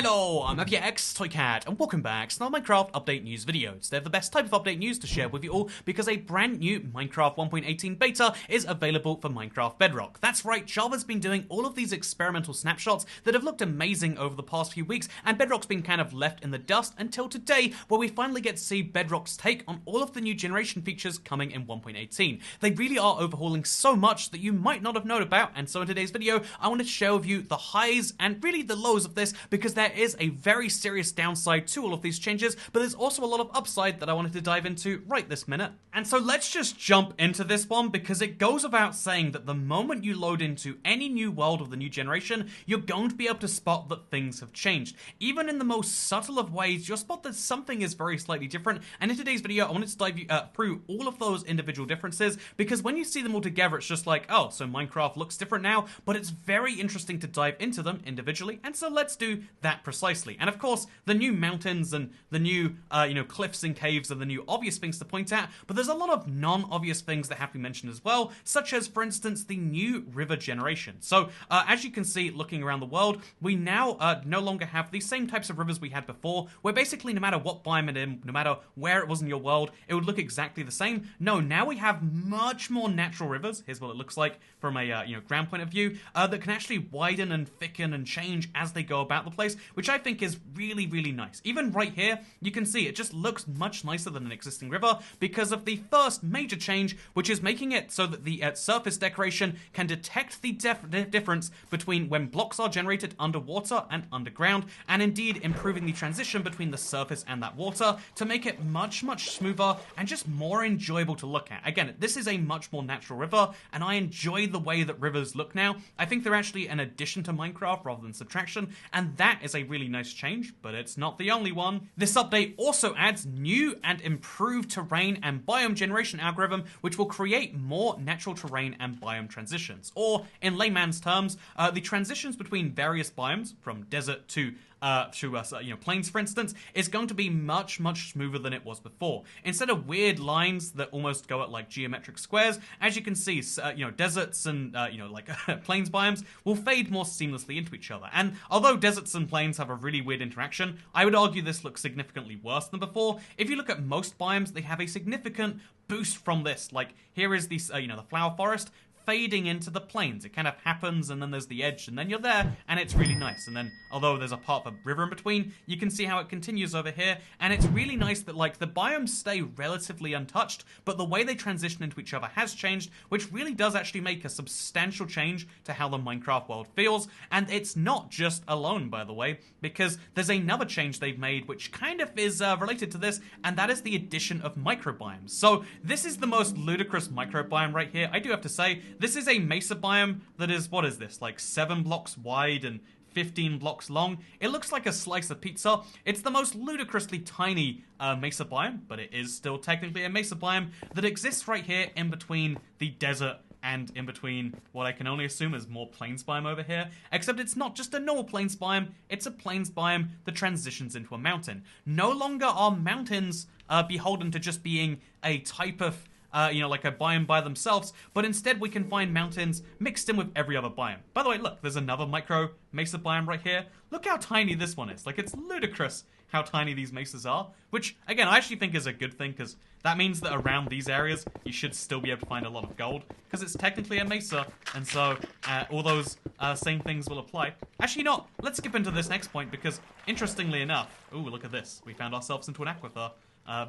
Hello, I'm FX Toycat, and welcome back to the Minecraft update news videos. They're the best type of update news to share with you all because a brand new Minecraft 1.18 beta is available for Minecraft Bedrock. That's right, Java's been doing all of these experimental snapshots that have looked amazing over the past few weeks, and Bedrock's been kind of left in the dust until today, where we finally get to see Bedrock's take on all of the new generation features coming in 1.18. They really are overhauling so much that you might not have known about, and so in today's video, I want to share with you the highs and really the lows of this, because there is a very serious downside to all of these changes, but there's also a lot of upside that I wanted to dive into right this minute. And so let's just jump into this one, because it goes without saying that the moment you load into any new world of the new generation, you're going to be able to spot that things have changed. Even in the most subtle of ways, you'll spot that something is very slightly different, and in today's video, I wanted to dive through all of those individual differences, because when you see them all together, it's just like, oh, so Minecraft looks different now, but it's very interesting to dive into them individually, and so let's do that precisely. And of course, the new mountains and the new, cliffs and caves are the new obvious things to point at, but there's a lot of non-obvious things that have to be mentioned as well, such as, for instance, the new river generation. So, as you can see, looking around the world, we now no longer have the same types of rivers we had before, where basically no matter what biome it in, no matter where it was in your world, it would look exactly the same. No, now we have much more natural rivers. Here's what it looks like from a, ground point of view, that can actually widen and thicken and change as they go about the place, which I think is really, really nice. Even right here, you can see it just looks much nicer than an existing river because of the first major change, which is making it so that the surface decoration can detect the difference between when blocks are generated underwater and underground, and indeed improving the transition between the surface and that water to make it much, much smoother and just more enjoyable to look at. Again, this is a much more natural river, and I enjoy the way that rivers look now. I think they're actually an addition to Minecraft rather than subtraction, and that is a really nice change, but it's not the only one. This update also adds new and improved terrain and biome generation algorithm, which will create more natural terrain and biome transitions. Or, in layman's terms, the transitions between various biomes, from desert to plains, for instance, is going to be much, much smoother than it was before. Instead of weird lines that almost go at like geometric squares, as you can see, deserts and plains biomes will fade more seamlessly into each other. And although deserts and plains have a really weird interaction, I would argue this looks significantly worse than before. If you look at most biomes, they have a significant boost from this. Like here is the the flower forest fading into the plains. It kind of happens, and then there's the edge, and then you're there, and it's really nice. And then, although there's a part of a river in between, you can see how it continues over here, and it's really nice that, like, the biomes stay relatively untouched, but the way they transition into each other has changed, which really does actually make a substantial change to how the Minecraft world feels. And it's not just alone, by the way, because there's another change they've made, which kind of is related to this, and that is the addition of microbiomes. So, this is the most ludicrous microbiome right here. I do have to say, this is a mesa biome that is, what is this, like 7 blocks wide and 15 blocks long. It looks like a slice of pizza. It's the most ludicrously tiny mesa biome, but it is still technically a mesa biome that exists right here in between the desert and in between what I can only assume is more plains biome over here. Except it's not just a normal plains biome, it's a plains biome that transitions into a mountain. No longer are mountains beholden to just being a type of like a biome by themselves, but instead we can find mountains mixed in with every other biome. By the way, look, there's another micro mesa biome right here. Look how tiny this one is. Like, it's ludicrous how tiny these mesas are, which, again, I actually think is a good thing, because that means that around these areas, you should still be able to find a lot of gold, because it's technically a mesa, and so all those same things will apply. Actually, not. Let's skip into this next point, because, interestingly enough, ooh, look at this. We found ourselves into an aquifer.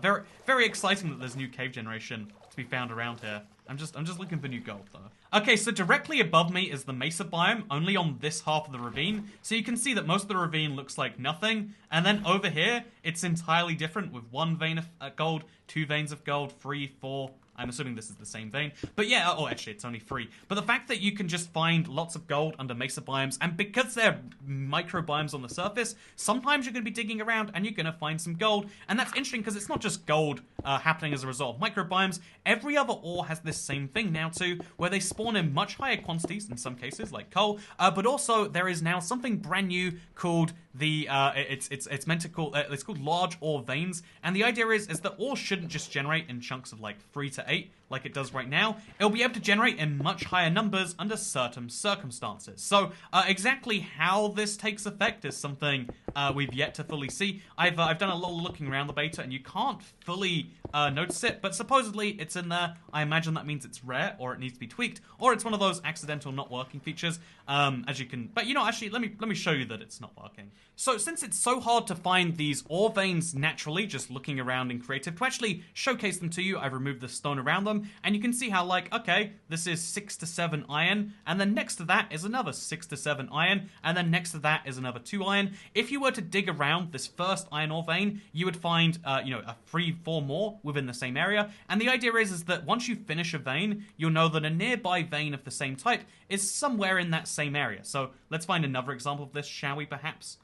Very, very exciting that there's new cave generation to be found around here. I'm just looking for new gold, though. Okay, so directly above me is the mesa biome, only on this half of the ravine. So you can see that most of the ravine looks like nothing. And then over here, it's entirely different with 1 vein of gold, 2 veins of gold, 3, 4... I'm assuming this is the same vein. But yeah, oh, actually, it's only 3. But the fact that you can just find lots of gold under mesa biomes, and because they're microbiomes on the surface, sometimes you're going to be digging around and you're going to find some gold. And that's interesting because it's not just gold happening as a result of microbiomes. Every other ore has this same thing now too, where they spawn in much higher quantities in some cases, like coal. But also, there is now something brand new called the it's meant to call it's called large ore veins, and the idea is that ore shouldn't just generate in chunks of like 3 to 8, like it does right now, it'll be able to generate in much higher numbers under certain circumstances. So exactly how this takes effect is something we've yet to fully see. I've done a little looking around the beta, and you can't fully notice it, but supposedly it's in there. I imagine that means it's rare, or it needs to be tweaked, or it's one of those accidental not working features. As you can, but actually, let me show you that it's not working. So since it's so hard to find these ore veins naturally, just looking around in creative, to actually showcase them to you, I've removed the stone around them, and you can see how, like, okay, this is 6 to 7 iron, and then next to that is another 6 to 7 iron, and then next to that is another 2 iron. If you were to dig around this first iron ore vein, you would find, a 3-4 more within the same area, and the idea is that once you finish a vein, you'll know that a nearby vein of the same type is somewhere in that same area. So let's find another example of this, shall we, perhaps?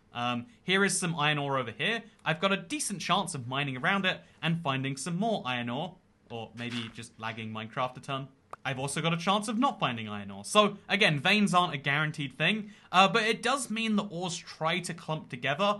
Here is some iron ore over here. I've got a decent chance of mining around it and finding some more iron ore, or maybe just lagging Minecraft a ton. I've also got a chance of not finding iron ore. So again, veins aren't a guaranteed thing, but it does mean the ores try to clump together,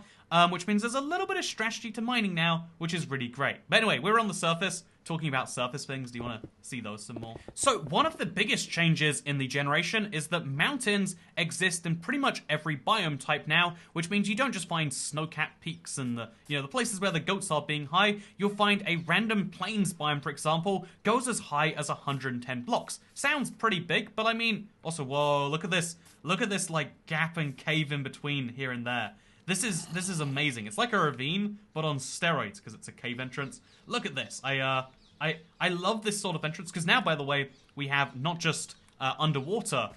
which means there's a little bit of strategy to mining now, which is really great. But anyway, we're on the surface. Talking about surface things, do you want to see those some more? So one of the biggest changes in the generation is that mountains exist in pretty much every biome type now, which means you don't just find snow-capped peaks and the places where the goats are being high. You'll find a random plains biome, for example, goes as high as 110 blocks. Sounds pretty big, but I mean, also, whoa, look at this like gap and cave in between here and there. This is amazing. It's like a ravine, but on steroids, because it's a cave entrance. Look at this. I love this sort of entrance, because now, by the way, we have not just underwater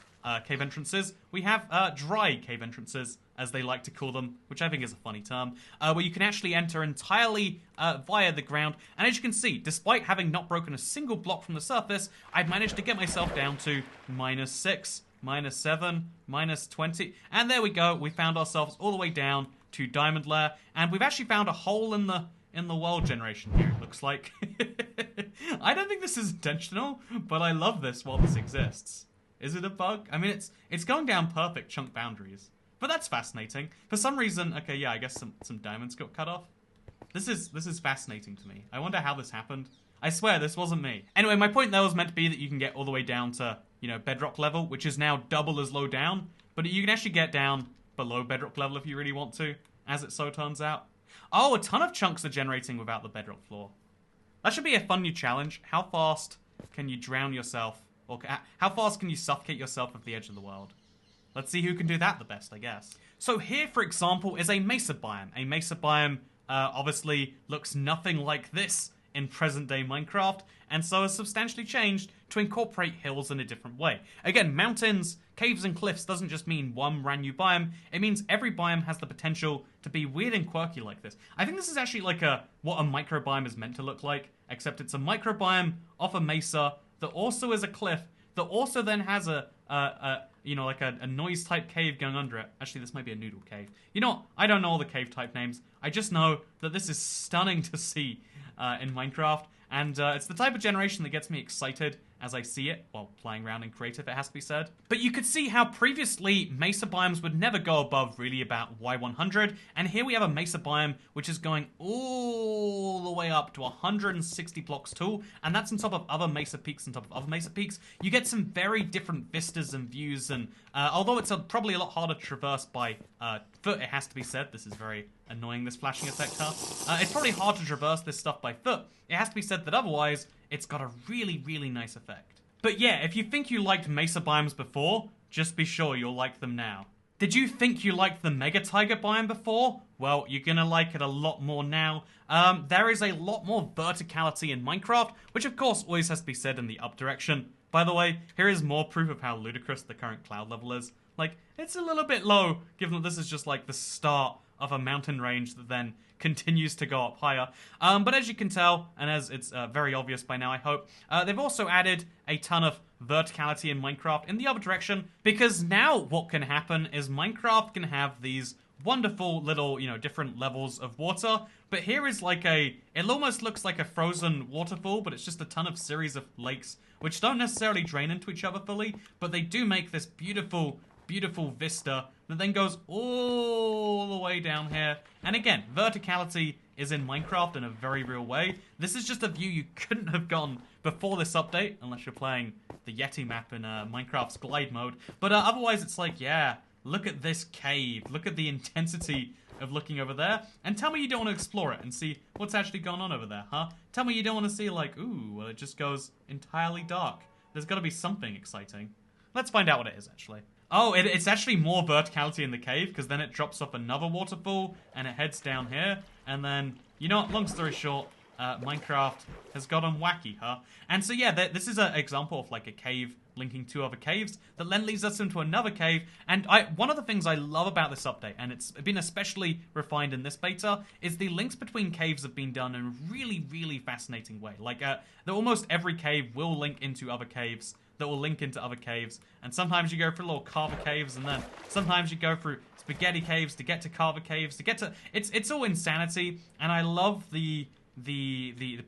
cave entrances, we have dry cave entrances, as they like to call them, which I think is a funny term, where you can actually enter entirely via the ground. And as you can see, despite having not broken a single block from the surface, I've managed to get myself down to -6, -7, -20, and there we go. We found ourselves all the way down to diamond layer, and we've actually found a hole in the world generation here, it looks like. I don't think this is intentional, but I love this while this exists. Is it a bug? I mean, it's going down perfect chunk boundaries, but that's fascinating. For some reason, okay, yeah, I guess some diamonds got cut off. This is fascinating to me. I wonder how this happened. I swear this wasn't me. Anyway, my point there was meant to be that you can get all the way down to, bedrock level, which is now double as low down, but you can actually get down below bedrock level if you really want to, as it so turns out. Oh, a ton of chunks are generating without the bedrock floor. That should be a fun new challenge. How fast can you drown yourself, or how fast can you suffocate yourself at the edge of the world? Let's see who can do that the best, I guess. So here, for example, is a mesa biome. A mesa biome obviously looks nothing like this in present-day Minecraft, and so has substantially changed to incorporate hills in a different way. Again, mountains, caves, and cliffs doesn't just mean one brand new biome, it means every biome has the potential to be weird and quirky like this. I think this is actually like what a microbiome is meant to look like, except it's a microbiome off a mesa that also is a cliff, that also then has a noise-type cave going under it. Actually, this might be a noodle cave. You know what? I don't know all the cave type names. I just know that this is stunning to see in Minecraft, and it's the type of generation that gets me excited as I see it, while playing around in creative, it has to be said. But you could see how previously mesa biomes would never go above really about Y100, and here we have a mesa biome which is going all the way up to 160 blocks tall, and that's on top of other mesa peaks on top of other mesa peaks. You get some very different vistas and views, and although it's probably a lot harder to traverse by foot, it has to be said. This is very annoying, this flashing effect, huh? It's probably hard to traverse this stuff by foot. It has to be said that otherwise, it's got a really, really nice effect. But yeah, if you think you liked mesa biomes before, just be sure you'll like them now. Did you think you liked the Mega Taiga biome before? Well, you're gonna like it a lot more now. There is a lot more verticality in Minecraft, which of course always has to be said in the up direction. By the way, here is more proof of how ludicrous the current cloud level is. Like, it's a little bit low, given that this is just like the start of a mountain range that then continues to go up higher. But as you can tell, and as it's very obvious by now, I hope, they've also added a ton of verticality in Minecraft in the other direction, because now what can happen is Minecraft can have these wonderful little, different levels of water, but here is like it almost looks like a frozen waterfall, but it's just a ton of series of lakes, which don't necessarily drain into each other fully, but they do make this beautiful vista that then goes all the way down here. And again, verticality is in Minecraft in a very real way. This is just a view you couldn't have gotten before this update, unless you're playing the Yeti map in Minecraft's glide mode. But otherwise, it's like, yeah, look at this cave. Look at the intensity of looking over there. And tell me you don't want to explore it and see what's actually going on over there, huh? Tell me you don't want to see, like, ooh, well, it just goes entirely dark. There's got to be something exciting. Let's find out what it is, actually. Oh, it's actually more verticality in the cave, because then it drops off another waterfall, and it heads down here, and then, you know what, long story short, Minecraft has gotten wacky, huh? And so, yeah, this is an example of, like, a cave linking two other caves that then leads us into another cave. And one of the things I love about this update, and it's been especially refined in this beta, is the links between caves have been done in a really, really fascinating way. Like, that almost every cave will link into other caves that will link into other caves, and sometimes you go through little carver caves, and then sometimes you go through spaghetti caves to get to carver caves to get to it's all insanity. And I love the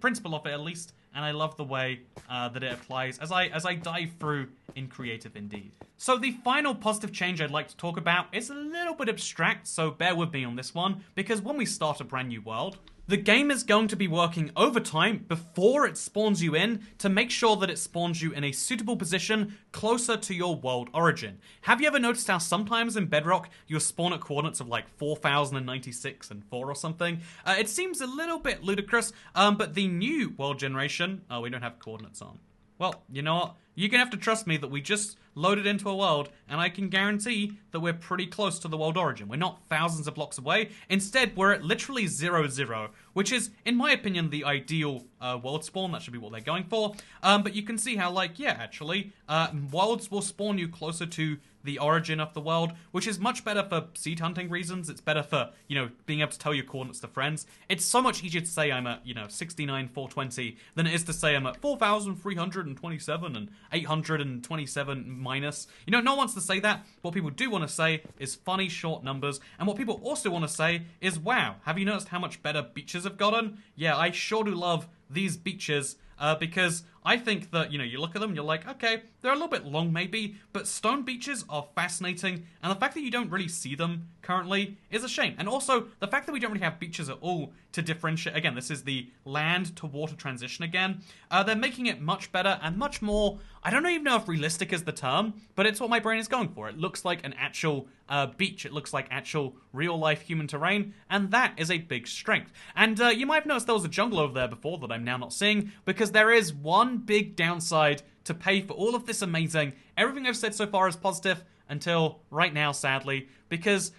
principle of it, at least, and I love the way that it applies as I dive through in creative indeed. So the final positive change I'd like to talk about is a little bit abstract, so bear with me on this one, because when we start a brand new world, the game is going to be working overtime before it spawns you in to make sure that it spawns you in a suitable position closer to your world origin. Have you ever noticed how sometimes in Bedrock you'll spawn at coordinates of like 4096 and 4 or something? It seems a little bit ludicrous, but the new world generation, we don't have coordinates on. Well, you know what? You're gonna have to trust me that we just loaded into a world, and I can guarantee that we're pretty close to the world origin. We're not thousands of blocks away. Instead, we're at literally 0, 0, which is, in my opinion, the ideal world spawn. That should be what they're going for. But you can see how, like, yeah, actually, worlds will spawn you closer to the origin of the world, which is much better for seed hunting reasons. It's better for, you know, being able to tell your coordinates to friends. It's so much easier to say I'm at, you know, 69,420 than it is to say I'm at 4,327 and 827 minus. You know, no one wants to say that. What people do want to say is funny short numbers, and what people also want to say is, wow, have you noticed how much better beaches have gotten? Yeah, I sure do love these beaches, because I think that, you know, you look at them, you're like, okay, they're a little bit long maybe, but stone beaches are fascinating, and the fact that you don't really see them currently is a shame. And also, the fact that we don't really have beaches at all to differentiate, again, this is the land to water transition again, they're making it much better and much more, I don't even know if realistic is the term, but it's what my brain is going for. It looks like an actual beach, it looks like actual real-life human terrain, and that is a big strength. And you might have noticed there was a jungle over there before that I'm now not seeing, because there is one big downside to pay for all of this amazing. Everything I've said so far is positive until right now, sadly, because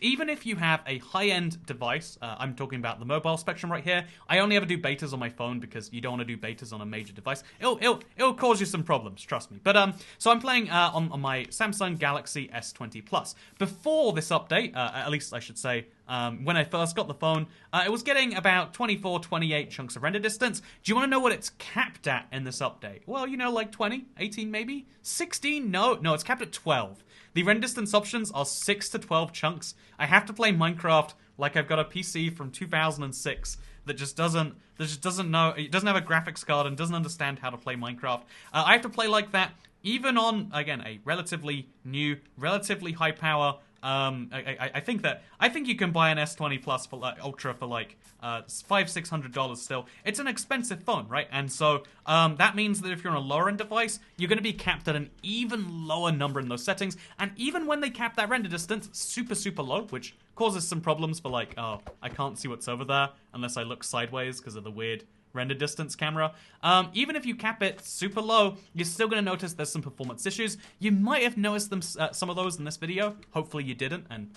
even if you have a high-end device, I'm talking about the mobile spectrum right here. I only ever do betas on my phone because you don't want to do betas on a major device. It'll cause you some problems, trust me. But so I'm playing on my Samsung Galaxy S20 Plus. Before this update, at least I should say, when I first got the phone, it was getting about 24, 28 chunks of render distance. Do you want to know what it's capped at in this update? Well, you know, like 20, 18 maybe? 16? No, it's capped at 12. The render distance options are 6 to 12 chunks. I have to play Minecraft like I've got a PC from 2006 that just doesn't know, it doesn't have a graphics card and doesn't understand how to play Minecraft. I have to play like that even on, again, a relatively new, relatively high power. I think you can buy an S20 Plus for like Ultra for like $500-600 still. It's an expensive phone, right? And so that means that if you're on a lower end device, you're going to be capped at an even lower number in those settings. And even when they cap that render distance super low, which causes some problems for like, oh, I can't see what's over there unless I look sideways because of the weird render distance camera. Even if you cap it super low, you're still going to notice there's some performance issues. You might have noticed them, some of those in this video. Hopefully you didn't, and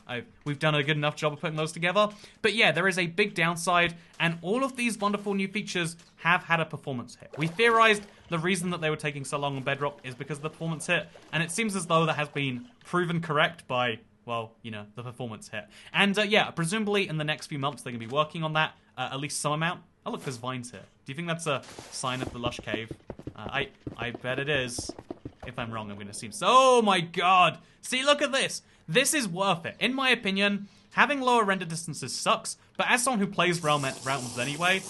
we've done a good enough job of putting those together. But yeah, there is a big downside, and all of these wonderful new features have had a performance hit. We theorized the reason that they were taking so long on Bedrock is because of the performance hit, and it seems as though that has been proven correct by, well, you know, the performance hit. And yeah, presumably in the next few months they're going to be working on that, at least some amount. Oh look, there's vines here. Do you think that's a sign of the lush cave? I bet it is. If I'm wrong, I'm going to assume so. Oh my god! See, look at this! This is worth it. In my opinion, having lower render distances sucks, but as someone who plays realms anyway,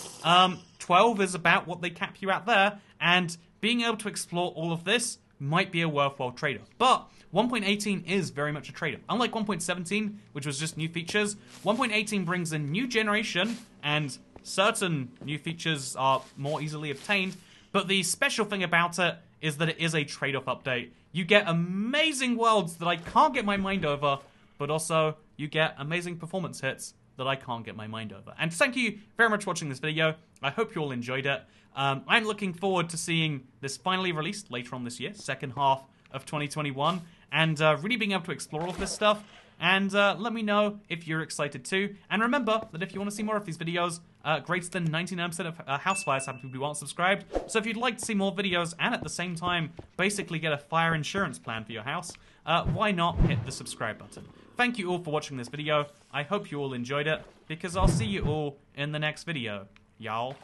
12 is about what they cap you at there, and being able to explore all of this might be a worthwhile trade-off. But 1.18 is very much a trade-off. Unlike 1.17, which was just new features, 1.18 brings a new generation and certain new features are more easily obtained, but the special thing about it is that it is a trade-off update. You get amazing worlds that I can't get my mind over, but also you get amazing performance hits that I can't get my mind over. And thank you very much for watching this video. I hope you all enjoyed it. I'm looking forward to seeing this finally released later on this year, second half of 2021, and really being able to explore all of this stuff. And let me know if you're excited too. And remember that if you want to see more of these videos, greater than 99% of house fires happen to be well subscribed. So if you'd like to see more videos and at the same time basically get a fire insurance plan for your house, why not hit the subscribe button? Thank you all for watching this video. I hope you all enjoyed it, because I'll see you all in the next video, y'all.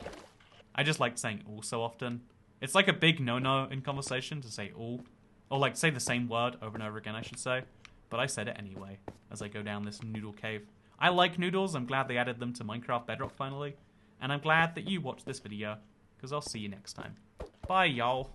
I just like saying all so often. It's like a big no-no in conversation to say all. Or like say the same word over and over again, I should say. But I said it anyway, as I go down this noodle cave. I like noodles, I'm glad they added them to Minecraft Bedrock finally. And I'm glad that you watched this video, because I'll see you next time. Bye, y'all.